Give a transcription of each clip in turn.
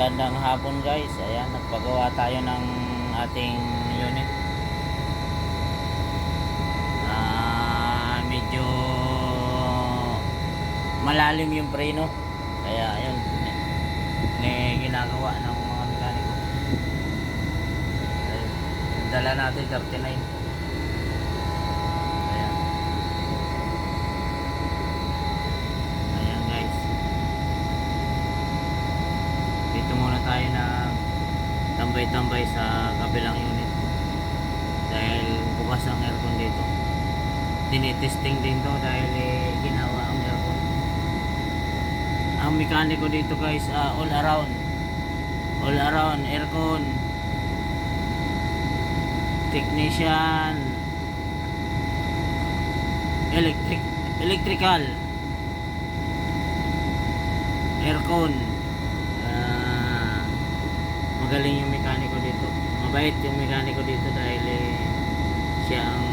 Magandang hapon guys. Ayan, nagpagawa tayo ng ating unit. Medyo malalim yung preno. Kaya ayun, ginagawa ng mga mekaniko. Ayun, yung dala natin 39. Ayan. Ayan guys. Dito muna tayo na tambay-tambay sa kabilang unit dahil bukas ang aircon dito. Tinitesting din to dahil ginawa ang aircon. Ang mekaniko dito guys, all around aircon, technician, electrical, aircon. Magaling yung mekaniko dito, mabait yung mekaniko dito dahil siya ang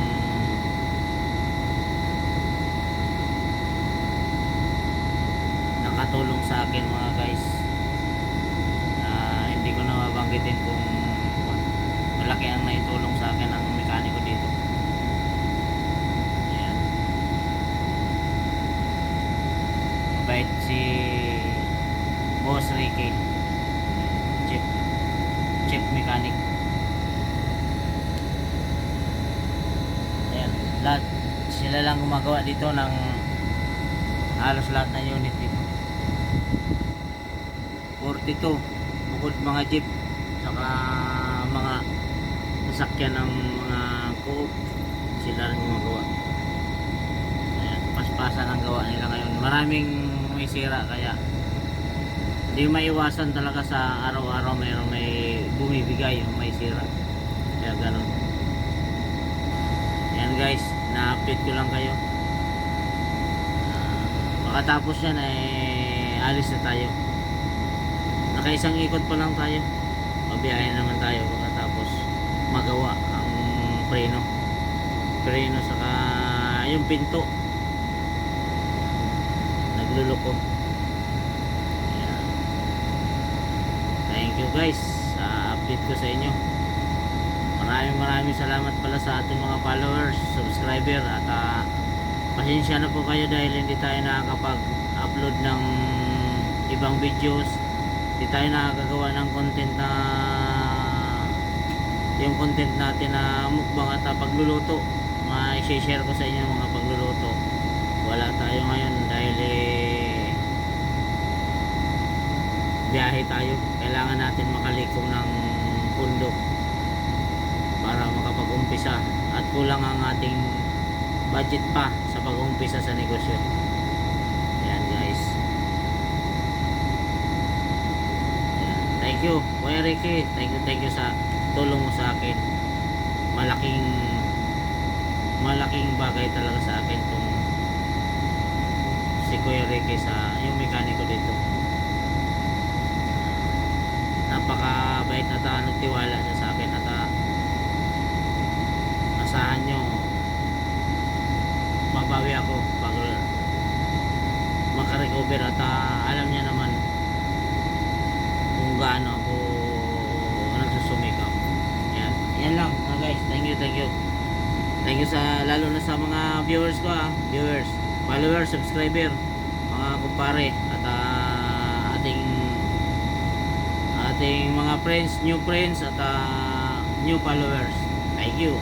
nakatulong sa akin mga guys. Hindi ko na mabanggitin kung malaki ang naitulong sa akin ang mekaniko dito. Ayan, mabait si Boss Ricky, chief mechanic. Ayan, lahat sila lang gumagawa dito ng halos lahat ng unit dito. 42 bukod mga jeep saka mga sasakyan ng mga co-op, sila rin gumagawa. Ayan, paspasan ang gawa nila ngayon. Maraming may sira kaya hindi maiwasan talaga sa araw-araw mayroong may bumibigay yung may sira. Kaya ganun. Yan guys, na-update ko lang kayo. Pagkatapos yan ay alis na tayo. Nakaisang ikot pa lang tayo. Mabiyahin naman tayo pagkatapos magawa ang preno saka yung pinto nagluluko. Thank you guys sa update ko sa inyo. Maraming salamat pala sa ating mga followers, subscriber, at pasensya na po kayo dahil hindi tayo nakakapag-upload ng ibang videos. Hindi tayo nakakagawa ng content na yung content natin na mukbang at pagluluto. Ma-share ko sa inyo mga pagluluto. Wala tayo ngayon dahil biyahe tayo. Kailangan natin makalikom ng pundo para makapag-umpisa at kulang ang ating budget pa sa pag-umpisa sa negosyo. Ayan guys. Ayan. Thank you Kuya Ricky, thank you sa tulong mo sa akin. Malaking bagay talaga sa akin tong si Kuya Ricky sa yung mekaniko dito. Napakabait at nagtiwala siya sa akin at asahan nyo mabawi ako pag makarecover at alam niya naman kung gaano ako nagsusumikap. Yan lang guys. Thank you sa lalo na sa mga viewers ko, viewers, followers, subscriber, mga kumpare at ating mga friends, new friends at new followers. Thank you.